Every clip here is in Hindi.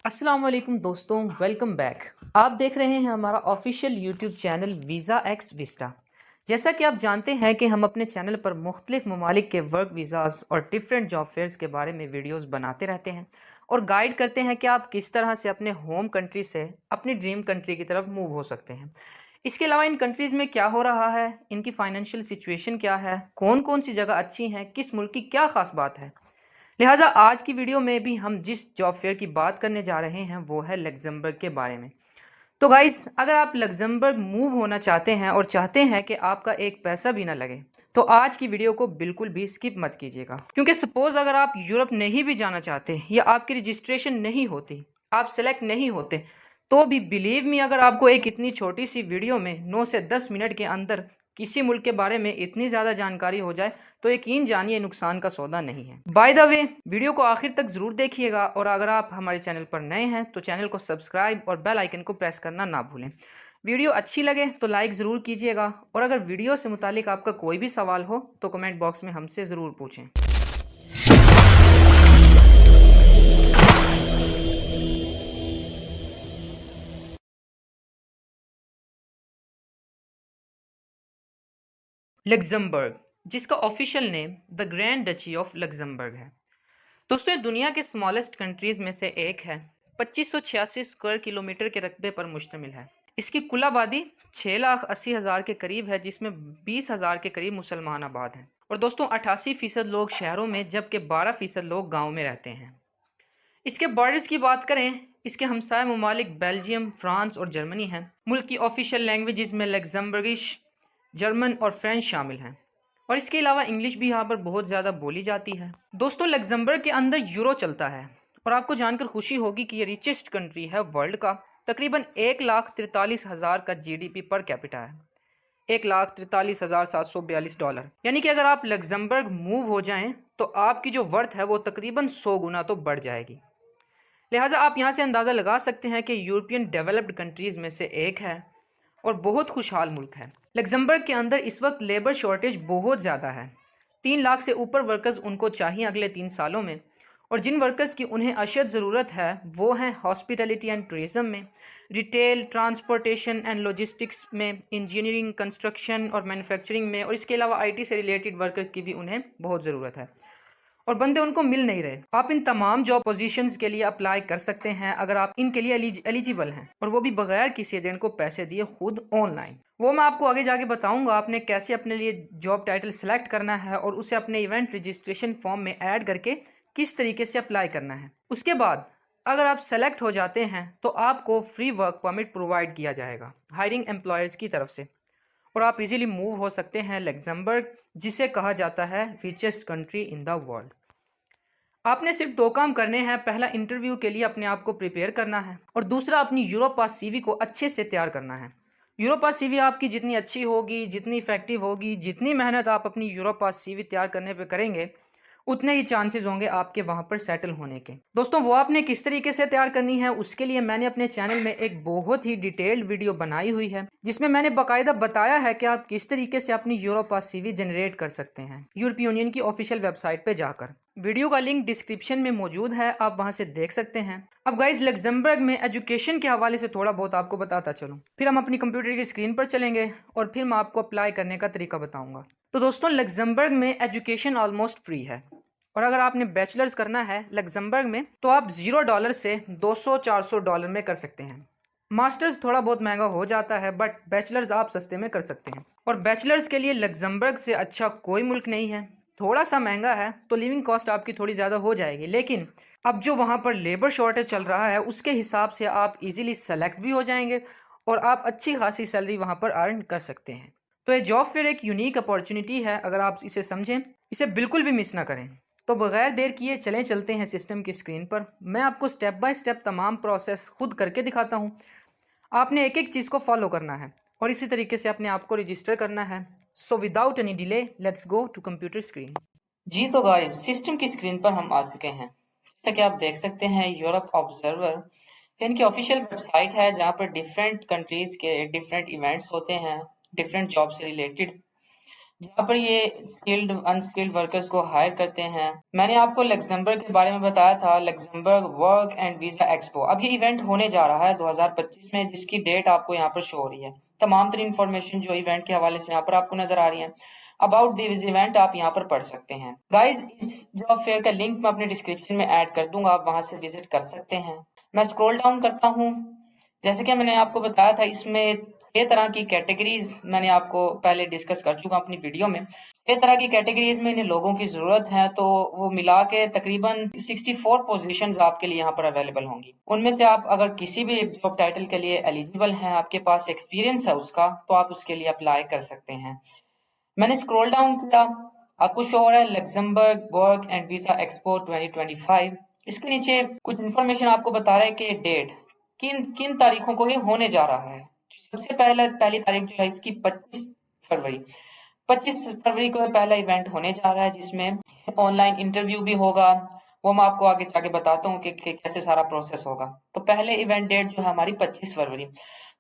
अस्सलाम वालेकुम दोस्तों, वेलकम बैक। आप देख रहे हैं हमारा official YouTube channel visa x Vista. जैसा कि आप जानते हैं कि हम अपने चैनल पर मुख्तलिफ ममालिक के वर्क वीज़ाज़ और डिफरेंट जॉब फेयर्स के बारे में वीडियोस बनाते रहते हैं और गाइड करते हैं कि आप किस तरह से अपने होम कंट्री से अपनी ड्रीम कंट्री की तरफ मूव हो सकते हैं। इसके अलावा इन कंट्रीज़ में क्या हो रहा है, इनकी फाइनेंशियल सिचुएशन क्या है, कौन कौन सी जगह अच्छी हैं, किस मुल्क की क्या ख़ास बात है। लिहाजा आज की वीडियो में भी हम जिस जॉब फेयर की बात करने जा रहे हैं वो है लग्जमबर्ग के बारे में। तो गाइस, अगर आप लग्जमबर्ग मूव होना चाहते हैं और चाहते हैं कि आपका एक पैसा भी ना लगे, तो आज की वीडियो को बिल्कुल भी स्किप मत कीजिएगा, क्योंकि सपोज अगर आप यूरोप नहीं भी जाना चाहते या आपकी रजिस्ट्रेशन नहीं होती, आप सेलेक्ट नहीं होते, तो भी बिलीव मी, अगर आपको एक इतनी छोटी सी वीडियो में 9 से 10 मिनट के अंदर किसी मुल्क के बारे में इतनी ज़्यादा जानकारी हो जाए, तो यकीन जानिए नुकसान का सौदा नहीं है। बाय द वे, वीडियो को आखिर तक ज़रूर देखिएगा और अगर आप हमारे चैनल पर नए हैं तो चैनल को सब्सक्राइब और बेल आइकन को प्रेस करना ना भूलें। वीडियो अच्छी लगे तो लाइक ज़रूर कीजिएगा और अगर वीडियो से मुतालिक आपका कोई भी सवाल हो तो कमेंट बॉक्स में हमसे ज़रूर पूछें। लग्जमबर्ग, जिसका official name the grand duchy of Luxembourg है। दोस्तों, ये दुनिया के स्मॉलेस्ट कंट्रीज में से एक है। 2586 स्क्वायर किलोमीटर के रकबे पर मुश्तमिल है। इसकी कुल आबादी 6,80,000 के करीब है, जिसमें 20,000 के करीब मुसलमान आबाद हैं। और दोस्तों, 88% लोग शहरों में जबकि 12% लोग गाँव में रहते हैं। इसके बॉर्डर्स की बात करें, इसके हमसाय ममालिक बेल्जियम, फ्रांस और जर्मनी हैं। मुल्क की ऑफिशियल लैंग्वेजेस में लग्जमबर्गिश, जर्मन और फ्रेंच शामिल हैं और इसके अलावा इंग्लिश भी यहाँ पर बहुत ज़्यादा बोली जाती है। दोस्तों, लग्जमबर्ग के अंदर यूरो चलता है और आपको जानकर खुशी होगी कि ये रिचेस्ट कंट्री है वर्ल्ड का। तकरीबन 1,43,000 का जीडीपी पर कैपिटा है, $1,43,742। यानी कि अगर आप लग्जमबर्ग मूव हो जाएं तो आपकी जो वर्थ है वो तकरीबन 100 गुना तो बढ़ जाएगी। लिहाजा आप यहाँ से अंदाज़ा लगा सकते हैं कि यूरोपियन डेवलप्ड कंट्रीज़ में से एक है और बहुत खुशहाल मुल्क है। लग्जमबर्ग के अंदर इस वक्त लेबर शॉर्टेज बहुत ज़्यादा है। 3 लाख से ऊपर वर्कर्स उनको चाहिए अगले 3 सालों में, और जिन वर्कर्स की उन्हें अशद ज़रूरत है वो हैं हॉस्पिटलिटी एंड टूरिज़म में, रिटेल, ट्रांसपोर्टेशन एंड लॉजिस्टिक्स में, इंजीनियरिंग, कंस्ट्रक्शन और मैन्युफैक्चरिंग में, और इसके अलावा आईटी से रिलेटेड वर्कर्स की भी उन्हें बहुत ज़रूरत है और बंदे उनको मिल नहीं रहे। आप इन तमाम जॉब पोजीशंस के लिए अप्लाई कर सकते हैं अगर आप इनके लिए एलिजिबल हैं, और वो भी बगैर किसी एजेंट को पैसे दिए, खुद ऑनलाइन। वो मैं आपको आगे जाके बताऊंगा आपने कैसे अपने लिए जॉब टाइटल सेलेक्ट करना है और उसे अपने इवेंट रजिस्ट्रेशन फॉर्म में ऐड करके किस तरीके से अप्लाई करना है। उसके बाद अगर आप सेलेक्ट हो जाते हैं तो आपको फ्री वर्क परमिट प्रोवाइड किया जाएगा हायरिंग एम्प्लॉयर्स की तरफ से, और आप इजीली मूव हो सकते हैं लग्जमबर्ग, जिसे कहा जाता है richest country in the world. आपने सिर्फ 2 काम करने हैं। पहला, इंटरव्यू के लिए अपने आप को प्रिपेयर करना है और दूसरा, अपनी यूरोपास सीवी को अच्छे से तैयार करना है। यूरोपास सीवी आपकी जितनी अच्छी होगी, जितनी इफेक्टिव होगी, जितनी मेहनत आप अपनी यूरोपास सीवी तैयार करने पे करेंगे, उतने ही चांसेस होंगे आपके वहाँ पर सेटल होने के। दोस्तों, वो आपने किस तरीके से तैयार करनी है उसके लिए मैंने अपने चैनल में एक बहुत ही डिटेल्ड वीडियो बनाई हुई है, जिसमें मैंने बाकायदा बताया है कि आप किस तरीके से अपनी यूरोपास सीवी जनरेट कर सकते हैं यूरोपीय यूनियन की ऑफिशियल वेबसाइट पे जाकर। वीडियो का लिंक डिस्क्रिप्शन में मौजूद है, आप वहां से देख सकते हैं। अब गाइज, लग्जमबर्ग में एजुकेशन के हवाले से थोड़ा बहुत आपको बताता चलूँ, फिर हम अपनी कंप्यूटर की स्क्रीन पर चलेंगे और फिर मैं आपको अप्लाई करने का तरीका बताऊंगा। तो दोस्तों, लग्जमबर्ग में एजुकेशन ऑलमोस्ट फ्री है और अगर आपने बैचलर्स करना है लग्जमबर्ग में तो आप $0 से $200-400 में कर सकते हैं। मास्टर्स थोड़ा बहुत महंगा हो जाता है, बट बैचलर्स आप सस्ते में कर सकते हैं। और बैचलर्स के लिए लग्जमबर्ग से अच्छा कोई मुल्क नहीं है। थोड़ा सा महंगा है तो लिविंग कॉस्ट आपकी थोड़ी ज़्यादा हो जाएगी, लेकिन अब जो वहाँ पर लेबर शॉर्टेज चल रहा है उसके हिसाब से आप इजीली सेलेक्ट भी हो जाएंगे और आप अच्छी खासी सैलरी वहाँ पर अर्न कर सकते हैं। तो ये जॉब फेयर एक यूनिक अपॉर्चुनिटी है, अगर आप इसे समझें, इसे बिल्कुल भी मिस ना करें। तो बगैर देर किए चलते हैं सिस्टम की स्क्रीन पर। मैं आपको स्टेप बाय स्टेप तमाम प्रोसेस खुद करके दिखाता हूँ। आपने एक एक चीज़ को फॉलो करना है और इसी तरीके से अपने आप को रजिस्टर करना है। So without any delay let's go to computer screen. जी तो गाइस, सिस्टम की स्क्रीन पर हम आ चुके हैं। जैसा कि आप देख सकते हैं, यूरोप ऑब्जर्वर इनकी ऑफिशियल वेबसाइट है जहाँ पर डिफरेंट कंट्रीज के डिफरेंट इवेंट्स होते हैं, डिफरेंट जॉब से रिलेटेड। जहाँ पर ये स्किल्ड अनस्किल्ड वर्कर्स को हायर करते हैं। मैंने आपको लग्जमबर्ग के बारे में बताया था, Luxembourg work and visa expo. अब ये इवेंट होने जा रहा है 2025 में, जिसकी डेट आपको यहाँ पर शो हो रही है। तमाम तरह इन्फॉर्मेशन जो इवेंट के हवाले से यहाँ पर आपको नजर आ रही है, अबाउट दिस इवेंट आप यहाँ पर पढ़ सकते हैं। गाइज, इस जॉब फेयर का लिंक मैं अपने डिस्क्रिप्शन में ऐड कर दूंगा, आप वहां से विजिट कर सकते हैं। मैं स्क्रॉल डाउन करता हूँ। जैसे कि मैंने आपको बताया था, इसमें 6 तरह की कैटेगरीज मैंने आपको पहले डिस्कस कर चुका अपनी वीडियो में। 6 तरह की कैटेगरीज में इन लोगों की जरूरत है, तो वो मिला के तकरीबन 64 पोजीशंस आपके लिए यहाँ पर अवेलेबल होंगी। उनमें से आप अगर किसी भी जॉब टाइटल के लिए एलिजिबल हैं, आपके पास एक्सपीरियंस है उसका, तो आप उसके लिए अप्लाई कर सकते हैं। मैंने स्क्रॉल डाउन किया, आपको शो हो रहा है Luxembourg work and visa expo 2025। इसके नीचे कुछ इन्फॉर्मेशन आपको बता रहा है कि डेट किन किन तारीखों को ये होने जा रहा है। सबसे पहली तारीख जो है इसकी 25 फरवरी। 25 फरवरी को पहला इवेंट होने जा रहा है, जिसमें ऑनलाइन इंटरव्यू भी होगा। वो मैं आपको आगे जाके बताता हूँ कि कैसे सारा प्रोसेस होगा। तो पहले इवेंट डेट जो है हमारी 25 फरवरी।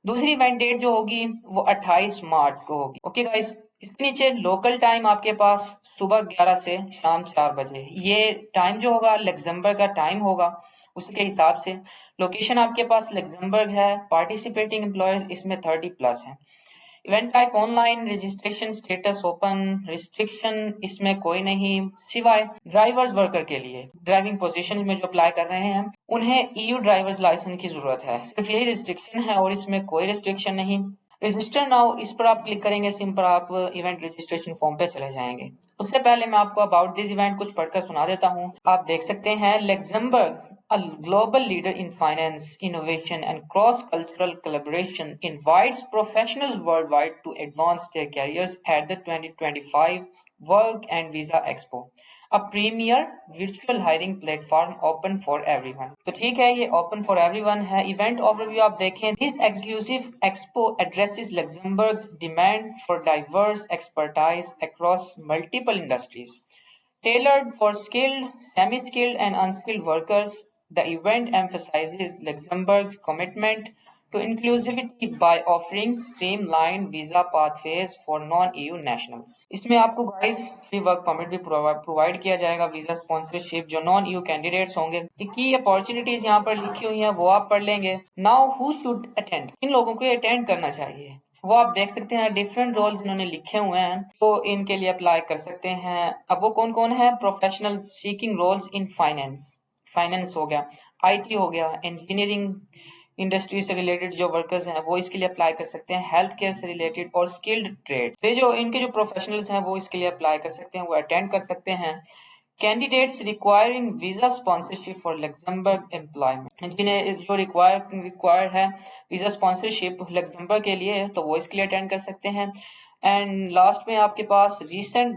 दूसरी इवेंट डेट जो होगी वो 28 मार्च को होगी। ओके गाइस, इसके नीचे लोकल टाइम आपके पास सुबह 11 से शाम 4 बजे, ये टाइम जो होगा लग्जमबर्ग का टाइम होगा, उसके हिसाब से। लोकेशन आपके पास लग्जमबर्ग है। पार्टिसिपेटिंग एम्प्लॉयर्स इसमें 30+ है। Event type online, registration status open, restriction इसमें कोई नहीं, सिवाय ड्राइवर्स वर्कर के लिए। ड्राइविंग पोजीशन में जो अप्लाई कर रहे हैं उन्हें ईयू ड्राइवर्स लाइसेंस की जरूरत है, सिर्फ यही रिस्ट्रिक्शन है और इसमें कोई रिस्ट्रिक्शन नहीं। रजिस्टर नाउ, इस पर आप क्लिक करेंगे, सिंपल आप इवेंट रजिस्ट्रेशन फॉर्म पे चले जाएंगे। उससे पहले मैं आपको अबाउट दिस इवेंट कुछ पढ़कर सुना देता हूँ। आप देख सकते हैं, Luxembourg, a global leader in finance, innovation, and cross cultural collaboration, invites professionals worldwide to advance their careers at the 2025 Work and Visa Expo, a premier virtual hiring platform open for everyone। तो ठीक है, ये open for everyone है। इवेंट ओवरव्यू आप देखें, this exclusive expo addresses Luxembourg's demand for diverse expertise across multiple industries. Tailored for skilled, semi-skilled, and unskilled workers, the event emphasizes Luxembourg's commitment to inclusivity by offering streamlined visa pathways for non-EU nationals। इसमें आपको गाइस फ्री वर्क परमिट भी प्रोवाइड किया जाएगा, वीजा स्पॉन्सरशिप जो नॉन EU कैंडिडेट्स होंगे। की अपॉर्चुनिटीज यहाँ पर लिखी हुई है, वो आप पढ़ लेंगे। नाउ हु शुड अटेंड, किन लोगों को अटेंड करना चाहिए वो आप देख सकते हैं। डिफरेंट रोल्स इन्होंने लिखे हुए हैं, तो इनके लिए अप्लाई कर सकते हैं। अब वो कौन कौन है? Professional seeking roles in finance, finance हो गया, आईटी हो गया, इंजीनियरिंग इंडस्ट्री से रिलेटेड जो वर्कर्स हैं वो इसके लिए अप्लाई कर सकते हैं, हेल्थ केयर से रिलेटेड और स्किल्ड ट्रेड। तो जो इनके जो प्रोफेशनल्स हैं वो इसके लिए अप्लाई कर सकते हैं, वो अटेंड कर सकते हैं। Candidates requiring visa sponsorship for Luxembourg employment, जिन्हें जो रिक्वायर है वीजा स्पॉन्सरशिप लग्जमबर्ग के लिए, तो वो इसके लिए अटेंड कर सकते हैं। एंड लास्ट में आपके पास recent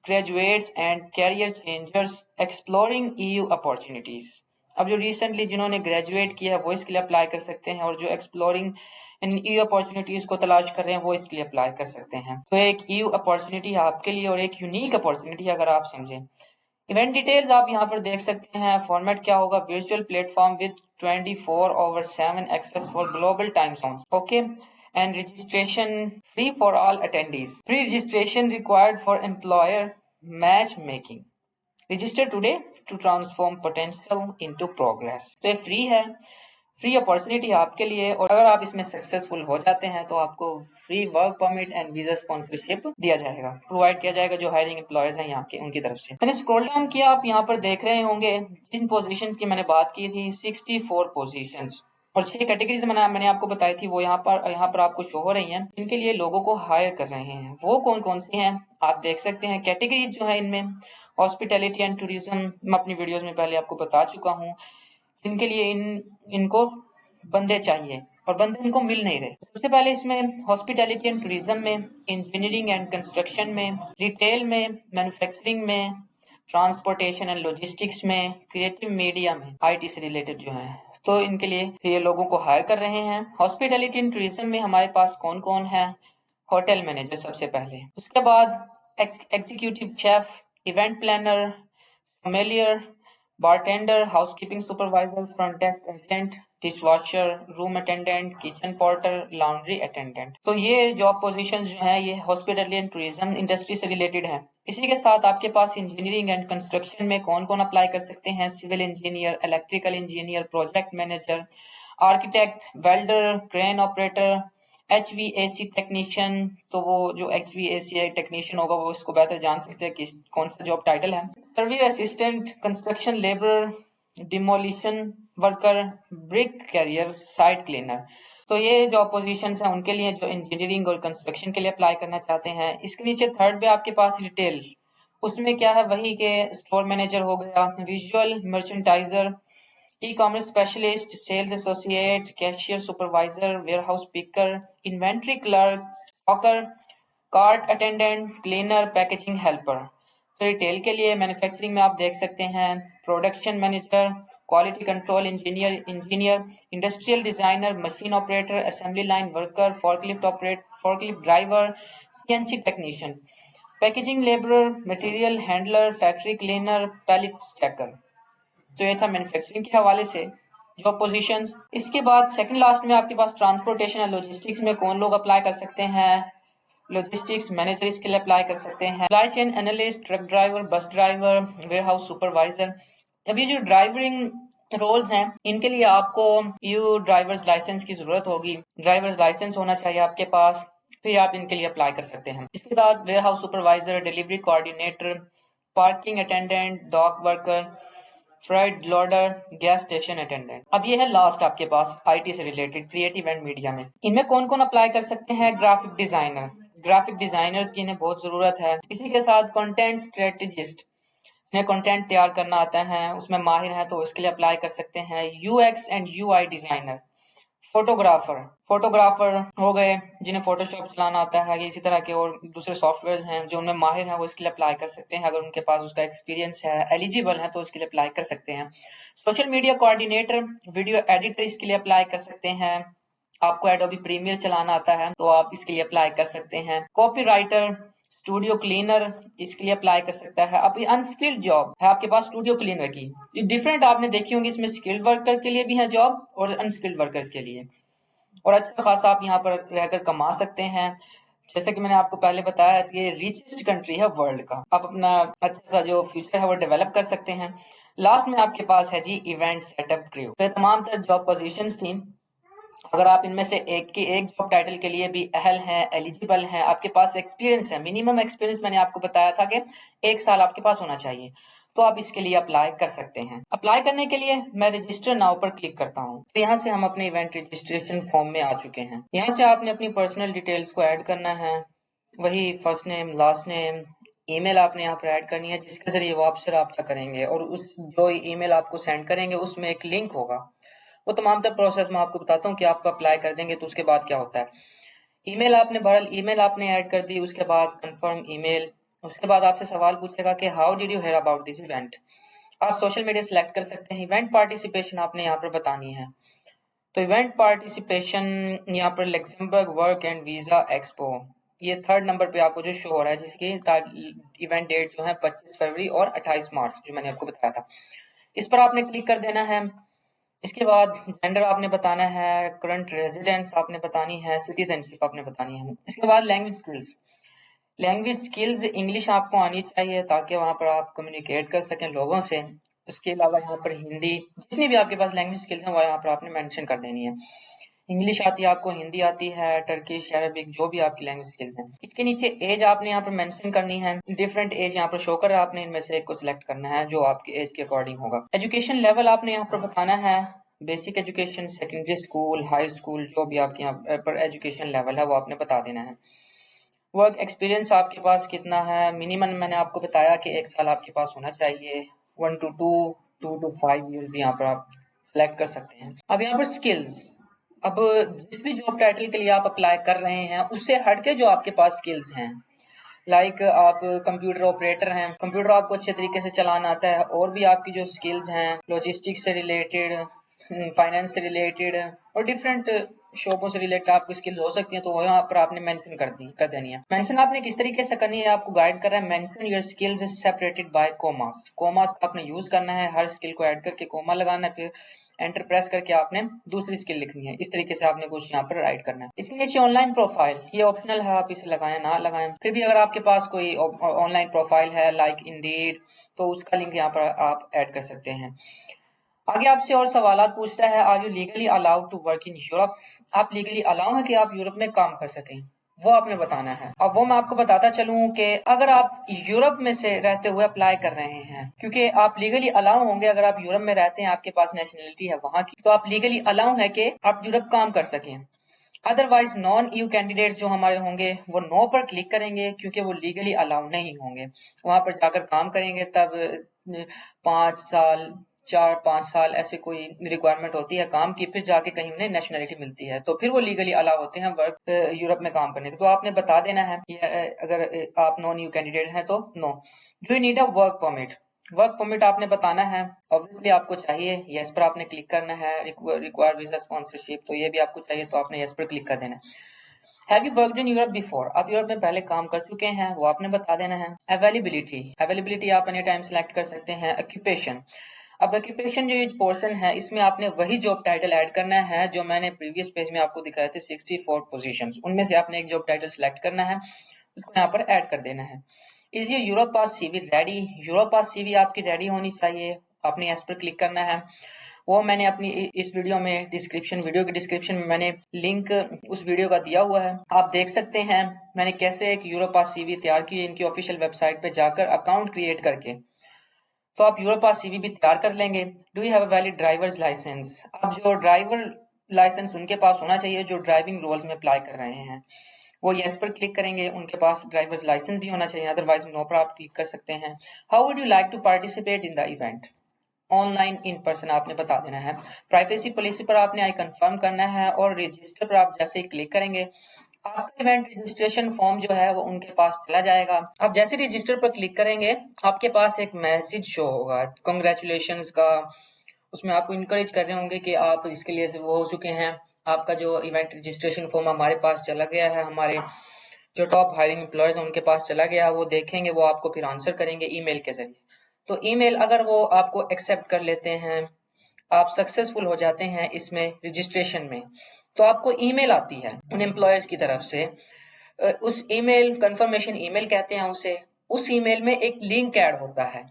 graduates and career changers exploring EU opportunities. अब जो रिसेंटली जिन्होंने ग्रेजुएट किया है वो इसके लिए अप्लाई कर सकते हैं, और जो एक्सप्लोरिंग इन EU अपॉर्चुनिटीज को तलाश कर रहे हैं वो इसके लिए अप्लाई कर सकते हैं। तो एक EU अपॉर्चुनिटी है आपके लिए और एक यूनिक अपॉर्चुनिटी अगर आप समझें। इवेंट डिटेल्स आप यहाँ पर देख सकते हैं। फॉर्मेट क्या होगा? Virtual platform with 24/7 access for global time zones. Okay, and registration free for all attendees. Pre registration required for employer match making. Register today to transform potential into progress. तो ये फ्री है, फ्री अपॉर्चुनिटी आपके लिए, और अगर आप इसमें सक्सेसफुल हो जाते हैं तो आपको free work permit and visa sponsorship दिया जाएगा, प्रोवाइड किया जाएगा जो हायरिंग एम्प्लॉयर्स हैं यहाँ के उनकी तरफ से। मैंने स्क्रॉल डाउन किया, आप यहाँ पर देख रहे होंगे जिन पोजीशंस की मैंने बात की थी 64 पोजीशंस, और 6 कैटेगरीज मैंने आपको बताई थी, वो यहाँ पर आपको शो हो रही हैं। इनके लिए लोगों को हायर कर रहे हैं, वो कौन कौन सी हैं आप देख सकते हैं। कैटेगरीज जो है इनमें हॉस्पिटैलिटी एंड टूरिज्म, मैं अपनी वीडियोस में पहले आपको बता चुका हूँ, जिनके लिए इनको बंदे चाहिए और बंदे इनको मिल नहीं रहे। सबसे पहले इसमें हॉस्पिटैलिटी एंड टूरिज्म में, इंजीनियरिंग एंड कंस्ट्रक्शन में, रिटेल में, मैन्युफैक्चरिंग में, ट्रांसपोर्टेशन एंड लॉजिस्टिक्स में, क्रिएटिव मीडिया में, IT से रिलेटेड जो है, तो इनके लिए ये लोगों को हायर कर रहे हैं। हॉस्पिटैलिटी एंड टूरिज्म में हमारे पास कौन कौन है? होटल मैनेजर सबसे पहले, उसके बाद executive chef, event planner, sommelier, bartender, housekeeping supervisor, front desk agent, dishwasher, room attendant, kitchen porter, laundry attendant. तो ये जॉब पोजीशंस जो हैं ये हॉस्पिटलिटी एंड टूरिज्म इंडस्ट्री से रिलेटेड है। इसी के साथ आपके पास इंजीनियरिंग एंड कंस्ट्रक्शन में कौन कौन अप्लाई कर सकते हैं? Civil engineer, electrical engineer, project manager, architect, welder, crane operator, HVAC technician. तो वो जो HVAC टेक्नीशियन होगा वो इसको बेहतर जान सकते हैं कि कौन सा जॉब टाइटल है। Survey assistant, construction labour, demolition worker, brick carrier, site cleaner. तो ये जो पोजीशन है उनके लिए जो इंजीनियरिंग और कंस्ट्रक्शन के लिए अप्लाई करना चाहते हैं। इसके नीचे थर्ड पे आपके पास रिटेल, उसमें क्या है वही के स्टोर मैनेजर हो गया, visual merchandiser, e-commerce specialist, sales associate, cashier supervisor, warehouse picker, inventory clerk, stocker, cart attendant, cleaner, packaging helper. तो रिटेल के लिए मैन्युफैक्चरिंग में आप देख सकते हैं production manager, quality control engineer, industrial designer, machine operator, assembly line worker, forklift driver, CNC technician, packaging labourer, material handler, factory cleaner, pallet stacker. तो ये था मैन्युफैक्चरिंग के हवाले से जॉब पोजीशंस। इसके बाद सेकंड लास्ट में आपके पास ट्रांसपोर्टेशन एंड लॉजिस्टिक्स में कौन लोग अप्लाई कर सकते हैं? लॉजिस्टिक्स मैनेजर इसके लिए अप्लाई कर सकते हैं, supply chain analyst, truck driver, bus driver, warehouse supervisor. अब ये जो ड्राइवरिंग रोल्स हैं इनके लिए आपको यू ड्राइवर्स लाइसेंस की जरूरत होगी। ड्राइवर्स लाइसेंस होना चाहिए आपके पास, फिर आप इनके लिए अप्लाई कर सकते हैं। इसके साथ warehouse supervisor, delivery coordinator, parking attendant, dock worker, freight loader, gas station attendant. अब ये है लास्ट आपके पास IT से रिलेटेड क्रिएटिव एंड मीडिया में। इनमें कौन कौन अप्लाई कर सकते हैं? ग्राफिक डिजाइनर, ग्राफिक डिजाइनर्स की इन्हें बहुत जरूरत है। इसी के साथ कंटेंट स्ट्रेटेजिस्ट, इन्हें कंटेंट तैयार करना आता है, उसमें माहिर है तो इसके लिए अप्लाई कर सकते हैं। UX and UI designer, photographer, photographer हो गए जिन्हें फोटोशॉप चलाना आता है, इसी तरह के और दूसरे सॉफ्टवेयर हैं जो उनमें माहिर हैं वो इसके लिए अप्लाई कर सकते हैं। अगर उनके पास उसका एक्सपीरियंस है, एलिजिबल है तो इसके लिए अप्लाई कर सकते हैं। Social media coordinator, video editor इसके लिए अप्लाई कर सकते हैं। आपको एडोबी प्रीमियर चलाना आता है तो आप इसके लिए अप्लाई कर सकते हैं। कॉपी राइटर, स्टूडियो क्लीनर इसके लिए अप्लाई कर सकता है। अब ये अनस्किल्ड जॉब है आपके पास स्टूडियो क्लीनर की, ये डिफरेंट आपने देखी होंगी, इसमें स्किल्ड वर्कर्स के लिए भी है जॉब और अनस्किल्ड वर्कर्स के लिए, और अच्छा खासा आप यहाँ पर रहकर कमा सकते हैं। जैसे कि मैंने आपको पहले बताया कि ये रिचेस्ट कंट्री है वर्ल्ड का, आप अपना अच्छा सा जो फ्यूचर है वो डेवलप कर सकते हैं। लास्ट में आपके पास है जी इवेंट सेटअप क्रू। तो तमाम तर जॉब पोजीशंस थी। अगर आप इनमें से एक जॉब टाइटल के लिए भी अहल हैं, एलिजिबल हैं, आपके पास एक्सपीरियंस है, मिनिमम एक्सपीरियंस मैंने आपको बताया था कि 1 साल आपके पास होना चाहिए, तो आप इसके लिए अप्लाई कर सकते हैं। अप्लाई करने के लिए मैं रजिस्टर नाउ पर क्लिक करता हूँ। तो यहाँ से हम अपने इवेंट रजिस्ट्रेशन फॉर्म में आ चुके हैं। यहाँ से आपने अपनी पर्सनल डिटेल्स को ऐड करना है, वही first name, last name, email आपने यहाँ पर ऐड करनी है जिसके जरिए वो आपसे रब्ता करेंगे, और उस जो ईमेल आपको सेंड करेंगे उसमें एक लिंक होगा। वो तमाम तर प्रोसेस मैं आपको बताता हूँ कि आप अप्लाई कर देंगे तो उसके बाद क्या होता है। ईमेल आपने भरल, ईमेल आपने ऐड कर दी, उसके बाद कंफर्म ईमेल, उसके बाद आपसे सवाल पूछेगा कि how did you hear about this event. आप सोशल मीडिया सेलेक्ट कर सकते हैं। इवेंट पार्टिसिपेशन आपने यहाँ पर बतानी है। तो इवेंट पार्टिसिपेशन यहाँ पर Luxembourg work and visa expo, ये थर्ड नंबर पे आपको जो शो हो रहा है, जिसकी इवेंट डेट जो है 25 फरवरी और 28 मार्च जो मैंने आपको बताया था, इस पर आपने क्लिक कर देना है। इसके बाद जेंडर आपने बताना है, करंट रेजिडेंस आपने बतानी है, सिटीजनशिप आपने बतानी है। इसके बाद language skills, language skills English आपको आनी चाहिए ताकि वहां पर आप कम्युनिकेट कर सकें लोगों से। उसके अलावा यहाँ पर हिंदी, जितनी भी आपके पास लैंग्वेज स्किल्स हैं वो यहाँ पर आपने मेंशन कर देनी है। इंग्लिश आती है आपको, हिंदी आती है, टर्किश, अरबिक, जो भी आपकी लैंग्वेज स्किल्स हैं। इसके नीचे एज आपने यहाँ पर मेंशन करनी है, डिफरेंट एज यहाँ पर शो कर रहा है, आपने इनमें से एक को सिलेक्ट करना है जो आपकी एज के अकॉर्डिंग होगा। एजुकेशन लेवल आपने यहाँ पर बताना है, basic education, secondary school, high school, जो भी आपके यहाँ पर एजुकेशन लेवल है वो आपने बता देना है। वर्क एक्सपीरियंस आपके पास कितना है? मिनिमम मैंने आपको बताया कि 1 साल आपके पास होना चाहिए। 1 to 2, 2 to 5 ईयर भी यहाँ पर आप सिलेक्ट कर सकते हैं। अब यहाँ पर स्किल्स, अब जिस भी जॉब टाइटल के लिए आप अप्लाई कर रहे हैं उससे हटके जो आपके पास स्किल्स हैं, लाइक आप कंप्यूटर ऑपरेटर हैं, कंप्यूटर आपको अच्छे तरीके से चलाना आता है, और भी आपकी जो स्किल्स हैं लॉजिस्टिक्स से रिलेटेड, फाइनेंस से रिलेटेड और डिफरेंट शॉपों से रिलेटेड आपकी स्किल्स हो सकती हैं, तो वहाँ पर आपने मेंशन कर देनी है। मेंशन आपने किस तरीके से करनी है, आपको गाइड कर रहा है। Mention your skills separated by commas. Commas का आपने यूज करना है, हर स्किल को ऐड करके कोमा लगाना है, फिर एंटर प्रेस करके आपने दूसरी स्किल लिखनी है। इस तरीके से आपने कुछ यहाँ पर राइट करना है। इसके नीचे ऑनलाइन प्रोफाइल, ये ऑप्शनल है, आप इसे लगाएं ना लगाएं। फिर भी अगर आपके पास कोई ऑनलाइन प्रोफाइल है लाइक इंडीड, तो उसका लिंक यहाँ पर आप ऐड कर सकते हैं। आगे आपसे और सवाल पूछता है, are you legally allowed to work in Europe. आप लीगली अलाउ है कि आप यूरोप में काम कर सकें, वो आपने बताना है। अब वो मैं आपको बताता चलूं कि अगर आप यूरोप में से रहते हुए अप्लाई कर रहे हैं, क्योंकि आप लीगली अलाउ होंगे, अगर आप यूरोप में रहते हैं, आपके पास नेशनलिटी है वहां की, तो आप लीगली अलाउ है कि आप यूरोप काम कर सकें। अदरवाइज नॉन ईयू कैंडिडेट जो हमारे होंगे वो नो पर क्लिक करेंगे, क्योंकि वो लीगली अलाउ नहीं होंगे। वहां पर जाकर काम करेंगे तब 5 साल 4-5 साल ऐसे कोई रिक्वायरमेंट होती है काम की, फिर जाके कहीं उन्हें नेशनलिटी मिलती है, तो फिर वो लीगली अलाउ होते हैं वर्क यूरोप में काम करने के। तो आपने बता देना है अगर आप नॉन ईयू कैंडिडेट हैं तो no. Do you need a work permit. Work permit आपने बताना है, ऑब्वियसली आपको चाहिए, यस पर आपने क्लिक करना है। रिक्वायर वीजा स्पॉन्सरशिप, तो ये भी आपको चाहिए, तो आपने यस पर क्लिक कर देना है। Have you worked in Europe before, आप यूरोप में पहले काम कर चुके हैं, वो आपने बता देना है। अवेलेबिलिटी आप एनी टाइम सिलेक्ट कर सकते हैं। ऑक्यूपेशन, अब ऑक्यूपेशन जो ये पोर्शन है, इसमें आपने वही जॉब टाइटल ऐड करना है जो मैंने प्रीवियस पेज में आपको दिखाए थे 64 पोजीशंस, उनमें से आपने एक जॉब टाइटल सिलेक्ट करना है, उसको यहाँ पर ऐड कर देना है। इज ये Europe path CV ready, Europe path CV आपकी रेडी होनी चाहिए, आपने इस पर क्लिक करना है। वो मैंने अपनी इस वीडियो में वीडियो के डिस्क्रिप्शन में मैंने लिंक उस वीडियो का दिया हुआ है, आप देख सकते हैं मैंने कैसे एक यूरोप पाथ सीवी तैयार की है इनकी ऑफिशियल वेबसाइट पे जाकर अकाउंट क्रिएट करके। तो आप यूरोप पाथ सीवी भी तैयार कर लेंगे। Do you have a valid driver's licence, अब जो ड्राइवर लाइसेंस उनके पास होना चाहिए जो ड्राइविंग रोल्स में अप्लाई कर रहे हैं, वो यस पर क्लिक करेंगे, उनके पास ड्राइवर्स लाइसेंस भी होना चाहिए, अदरवाइज नो पर आप क्लिक कर सकते हैं। How would you like to participate in the event, online in person आपने बता देना है। प्राइवेसी पॉलिसी पर आपने आई कंफर्म करना है और रजिस्टर पर आप जैसे ही क्लिक करेंगे आपका इवेंट रजिस्ट्रेशन फॉर्म जो है वो उनके पास चला जाएगा। आप जैसे रजिस्टर पर क्लिक करेंगे आपके पास एक मैसेज शो होगा कांग्रेचुलेशंस का, उसमें आपको इनकरेज कर रहे होंगे कि आप इसके लिए से वो हो चुके हैं, आपका जो इवेंट रजिस्ट्रेशन फॉर्म हमारे पास चला गया है, हमारे जो टॉप हायरिंग एम्प्लॉयर्स हैं उनके पास चला गया, वो देखेंगे, वो आपको फिर आंसर करेंगे ईमेल के जरिए। तो ईमेल अगर वो आपको एक्सेप्ट कर लेते हैं, आप सक्सेसफुल हो जाते हैं इसमें रजिस्ट्रेशन में, तो आपको ईमेल आती है उन एम्प्लॉयर्स की तरफ से। उस ईमेल कंफर्मेशन ईमेल कहते हैं उसे, उस ईमेल में एक लिंक ऐड होता है।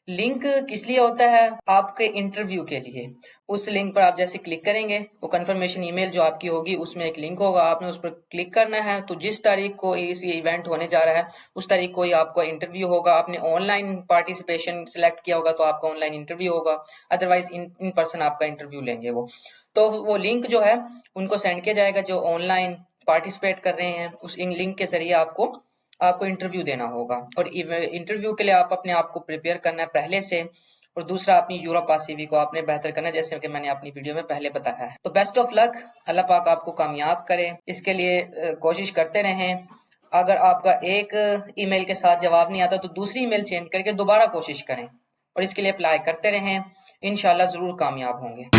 लिंक किस लिए होता है, आपके इंटरव्यू के लिए। उस लिंक पर आप जैसे क्लिक करेंगे, वो कंफर्मेशन ईमेल जो आपकी होगी उसमें एक लिंक होगा, आपने उस पर क्लिक करना है। तो जिस तारीख को इस इवेंट होने जा रहा है उस तारीख को ही आपका इंटरव्यू होगा। आपने ऑनलाइन पार्टिसिपेशन सिलेक्ट किया होगा तो आपका ऑनलाइन इंटरव्यू होगा, अदरवाइज इन पर्सन आपका इंटरव्यू लेंगे वो। तो वो लिंक जो है उनको सेंड किया जाएगा जो ऑनलाइन पार्टिसिपेट कर रहे हैं, उस इन लिंक के जरिए आपको इंटरव्यू देना होगा। और इंटरव्यू के लिए आप अपने आप को प्रिपेयर करना है पहले से, और दूसरा अपनी यूरोप पास सीवी को आपने बेहतर करना है जैसे कि मैंने अपनी वीडियो में पहले बताया है। तो बेस्ट ऑफ लक, अल्लाह पाक आपको कामयाब करे, इसके लिए कोशिश करते रहें। अगर आपका एक ईमेल के साथ जवाब नहीं आता तो दूसरी ईमेल चेंज करके दोबारा कोशिश करें और इसके लिए अप्लाई करते रहें, इंशाल्लाह जरूर कामयाब होंगे।